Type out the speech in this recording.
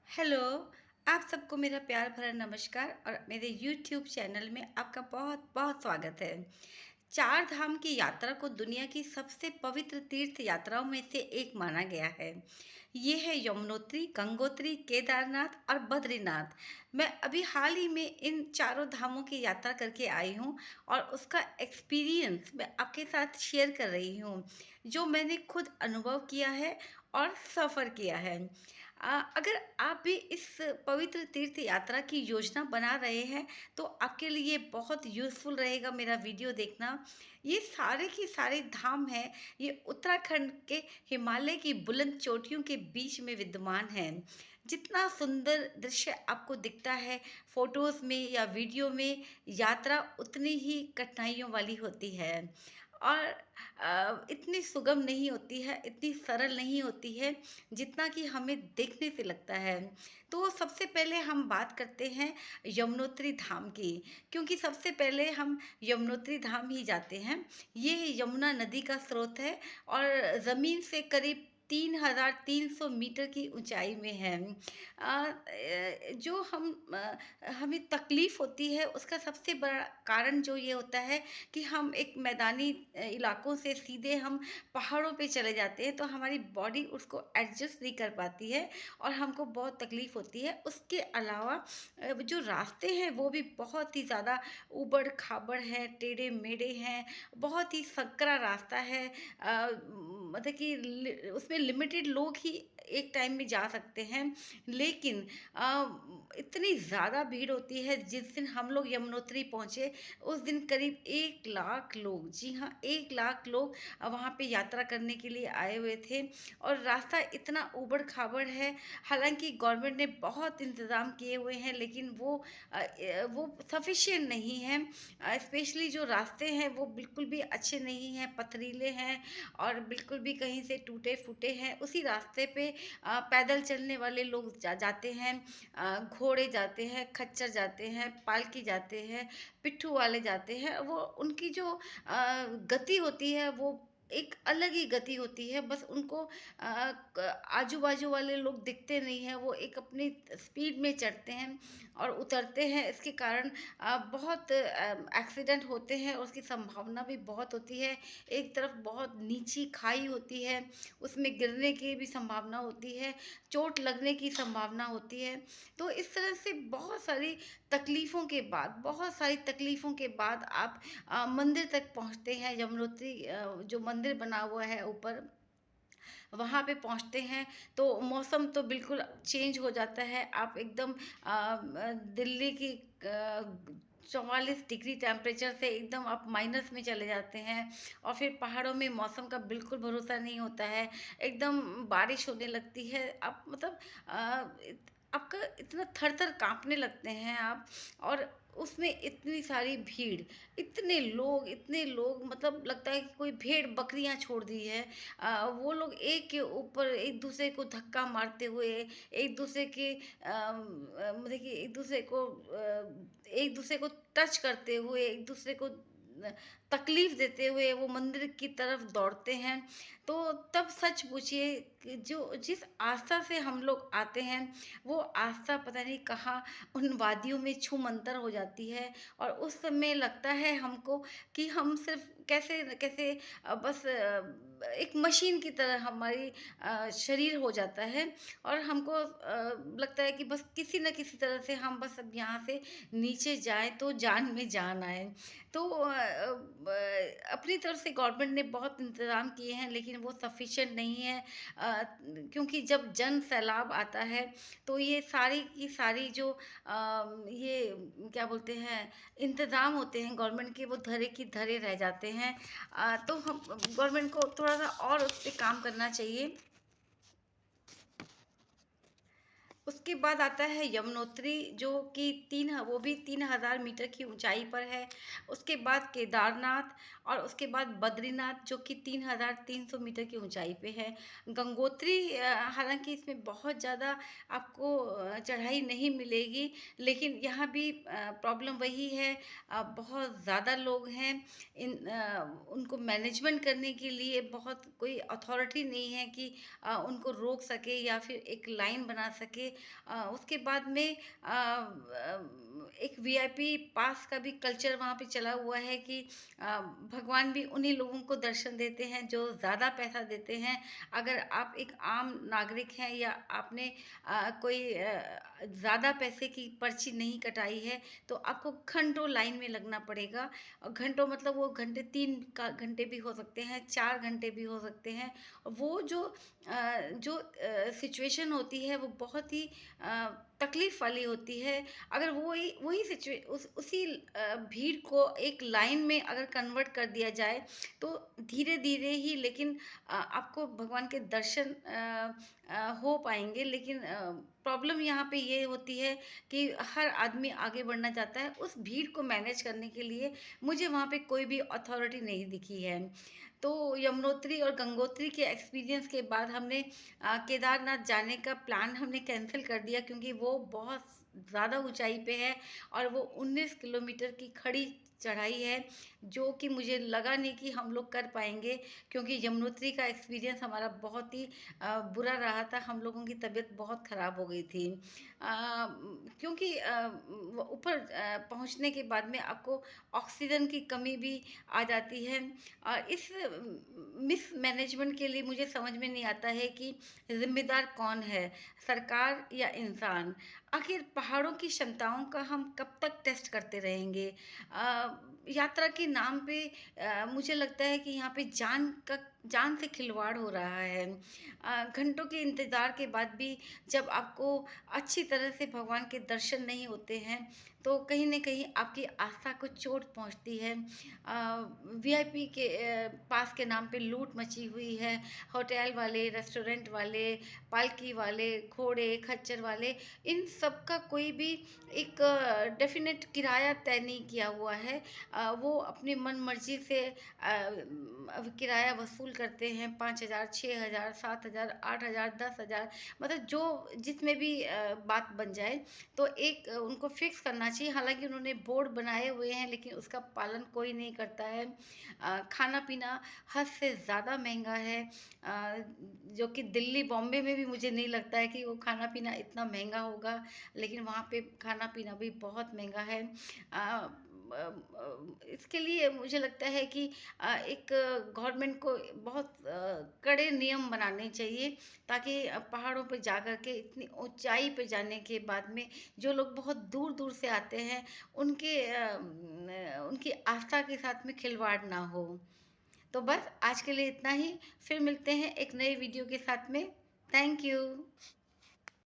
Hello, आप सबको मेरा प्यार भरा नमस्कार और मेरे यूट्यूब चैनल में आपका बहुत-बहुत स्वागत है। चार धाम की यात्रा को दुनिया की सबसे पवित्र तीर्थ यात्राओं में से एक माना गया है। ये है यमुनोत्री, गंगोत्री, केदारनाथ और बद्रीनाथ। मैं अभी हाल ही में इन चारों धामों की यात्रा करके आई हूँ और उसका एक्सपीरियंस मैं आपके साथ शेयर कर रही हूँ, जो मैंने खुद अनुभव किया है और सफ़र किया है। अगर आप भी इस पवित्र तीर्थ यात्रा की योजना बना रहे हैं, तो आपके लिए बहुत यूज़फुल रहेगा मेरा वीडियो देखना। ये सारे के सारे धाम हैं, ये उत्तराखंड के हिमालय की बुलंद चोटियों के बीच में विद्यमान हैं। जितना सुंदर दृश्य आपको दिखता है फ़ोटोज़ में या वीडियो में, यात्रा उतनी ही कठिनाइयों वाली होती है। और इतनी सुगम नहीं होती है, इतनी सरल नहीं होती है, जितना कि हमें देखने से लगता है। तो सबसे पहले हम बात करते हैं यमुनोत्री धाम की, क्योंकि सबसे पहले हम यमुनोत्री धाम ही जाते हैं। ये यमुना नदी का स्रोत है और ज़मीन से करीब 3,300 मीटर की ऊंचाई में है। जो हमें तकलीफ़ होती है, उसका सबसे बड़ा कारण जो ये होता है कि हम एक मैदानी इलाकों से सीधे हम पहाड़ों पे चले जाते हैं, तो हमारी बॉडी उसको एडजस्ट नहीं कर पाती है और हमको बहुत तकलीफ़ होती है। उसके अलावा जो रास्ते हैं वो भी बहुत ही ज़्यादा ऊबड़-खाबड़ हैं, टेढ़े-मेढ़े हैं, बहुत ही संकरा रास्ता है। मतलब कि उसमें लिमिटेड लोग ही एक टाइम में जा सकते हैं, लेकिन इतनी ज़्यादा भीड़ होती है। जिस दिन हम लोग यमुनोत्री पहुँचे, उस दिन करीब 1 लाख लोग, जी हाँ, 1 लाख लोग वहाँ पे यात्रा करने के लिए आए हुए थे और रास्ता इतना ऊबड़-खाबड़ है। हालाँकि गवर्नमेंट ने बहुत इंतज़ाम किए हुए हैं, लेकिन वो सफ़िशिएंट नहीं हैं। स्पेशली जो रास्ते हैं वो बिल्कुल भी अच्छे नहीं हैं, पथरीले हैं और बिल्कुल भी कहीं से टूटे-फूटे हैं। उसी रास्ते पे पैदल चलने वाले लोग जाते हैं, घोड़े जाते हैं, खच्चर जाते हैं, पालकी जाते हैं, पिट्ठू वाले जाते हैं। वो उनकी जो गति होती है वो एक अलग ही गति होती है। बस उनको आजू-बाजू वाले लोग दिखते नहीं हैं, वो एक अपनी स्पीड में चढ़ते हैं और उतरते हैं। इसके कारण बहुत एक्सीडेंट होते हैं और उसकी संभावना भी बहुत होती है। एक तरफ बहुत नीची खाई होती है, उसमें गिरने की भी संभावना होती है, चोट लगने की संभावना होती है। तो इस तरह से बहुत सारी तकलीफ़ों के बाद आप मंदिर तक पहुँचते हैं। यमुनोत्री जो मंदिर बना हुआ है ऊपर, वहाँ पे पहुँचते हैं तो मौसम तो बिल्कुल चेंज हो जाता है। आप एकदम दिल्ली की 44 डिग्री टेम्परेचर से एकदम आप माइनस में चले जाते हैं और फिर पहाड़ों में मौसम का बिल्कुल भरोसा नहीं होता है। एकदम बारिश होने लगती है। आप मतलब आपका इतना थर-थर काँपने लगते हैं आप। और उसमें इतनी सारी भीड़, इतने लोग, मतलब लगता है कि कोई भेड़-बकरियाँ छोड़ दी है। वो लोग एक के ऊपर एक दूसरे को धक्का मारते हुए, एक दूसरे के मतलब कि एक दूसरे को टच करते हुए, एक दूसरे को तकलीफ देते हुए वो मंदिर की तरफ दौड़ते हैं। तो तब सच पूछिए कि जो जिस आस्था से हम लोग आते हैं, वो आस्था पता नहीं कहाँ उन वादियों में छूमंतर हो जाती है और उस समय लगता है हमको कि हम सिर्फ़ कैसे न कैसे बस एक मशीन की तरह हमारी शरीर हो जाता है और हमको लगता है कि बस किसी न किसी तरह से हम बस अब यहाँ से नीचे जाएँ तो जान में जान आए। तो अपनी तरफ से गवर्नमेंट ने बहुत इंतज़ाम किए हैं, लेकिन वो सफ़िशिएंट नहीं है। क्योंकि जब जन सैलाब आता है, तो ये सारी की सारी जो ये क्या बोलते हैं, इंतज़ाम होते हैं गवर्नमेंट के, वो धरे की धरे रह जाते हैं। तो हम गवर्नमेंट को थोड़ा-सा और उस पे काम करना चाहिए। उसके बाद आता है यमुनोत्री, जो कि वो भी 3,000 मीटर की ऊंचाई पर है। उसके बाद केदारनाथ और उसके बाद बद्रीनाथ, जो कि 3,300 मीटर की ऊंचाई पे है। गंगोत्री हालांकि इसमें बहुत ज़्यादा आपको चढ़ाई नहीं मिलेगी, लेकिन यहाँ भी प्रॉब्लम वही है। बहुत ज़्यादा लोग हैं। उनको मैनेजमेंट करने के लिए बहुत कोई अथॉरिटी नहीं है कि उनको रोक सके या फिर एक लाइन बना सके उसके बाद में एक वीआईपी पास का भी कल्चर वहाँ पे चला हुआ है कि भगवान भी उन्हीं लोगों को दर्शन देते हैं जो ज़्यादा पैसा देते हैं। अगर आप एक आम नागरिक हैं या आपने कोई ज़्यादा पैसे की पर्ची नहीं कटाई है, तो आपको घंटों लाइन में लगना पड़ेगा। घंटों मतलब वो घंटे 3 का घंटे भी हो सकते हैं, 4 घंटे भी हो सकते हैं। वो सिचुएशन होती है वो बहुत ही तकलीफ़ वाली होती है। अगर वही वही उसी भीड़ को एक लाइन में अगर कन्वर्ट कर दिया जाए, तो धीरे-धीरे ही लेकिन आपको भगवान के दर्शन हो पाएँगे। लेकिन प्रॉब्लम यहाँ पे ये होती है कि हर आदमी आगे बढ़ना चाहता है, उस भीड़ को मैनेज करने के लिए मुझे वहाँ पे कोई भी अथॉरिटी नहीं दिखी है। तो यमुनोत्री और गंगोत्री के एक्सपीरियंस के बाद हमने केदारनाथ जाने का प्लान हमने कैंसल कर दिया, क्योंकि वो बहुत ज़्यादा ऊँचाई पे है और वो 19 किलोमीटर की खड़ी चढ़ाई है, जो कि मुझे लगा नहीं कि हम लोग कर पाएँगे, क्योंकि यमुनोत्री का एक्सपीरियंस हमारा बहुत ही बुरा रहा था। हम लोगों की तबीयत बहुत ख़राब हो गई थी। क्योंकि वो ऊपर पहुँचने के बाद में आपको ऑक्सीजन की कमी भी आ जाती है। इस मिसमैनेजमेंट के लिए मुझे समझ में नहीं आता है कि ज़िम्मेदार कौन है, सरकार या इंसान? आखिर पहाड़ों की क्षमताओं का हम कब तक टेस्ट करते रहेंगे? यात्रा के नाम पे मुझे लगता है कि यहाँ पे जान से खिलवाड़ हो रहा है। घंटों के इंतज़ार के बाद भी जब आपको अच्छी तरह से भगवान के दर्शन नहीं होते हैं, तो कहीं न कहीं आपकी आस्था को चोट पहुँचती है। वीआईपी के पास के नाम पे लूट मची हुई है। होटल वाले, रेस्टोरेंट वाले, पालकी वाले, घोड़े, खच्चर वाले, इन सब का कोई भी एक डेफ़िनेट किराया तय नहीं किया हुआ है। वो अपनी मन-मर्ज़ी से किराया वसूल करते हैं 5,000, 6,000, 7,000, 8,000, 10,000, मतलब जो जिसमें भी बात बन जाए। तो एक उनको फ़िक्स करना चाहिए। हालाँकि उन्होंने बोर्ड बनाए हुए हैं, लेकिन उसका पालन कोई नहीं करता है। खाना-पीना हद से ज़्यादा महँगा है, जो कि दिल्ली, बॉम्बे में भी मुझे नहीं लगता है कि वो खाना-पीना इतना महँगा होगा, लेकिन वहाँ पे खाना-पीना भी बहुत महँगा है। इसके लिए मुझे लगता है कि एक गवर्नमेंट को बहुत कड़े नियम बनाने चाहिए, ताकि पहाड़ों पे जा कर के इतनी ऊँचाई पे जाने के बाद में जो लोग बहुत दूर-दूर से आते हैं, उनकी आस्था के साथ में खिलवाड़ ना हो। तो बस आज के लिए इतना ही, फिर मिलते हैं एक नए वीडियो के साथ में। Thank you.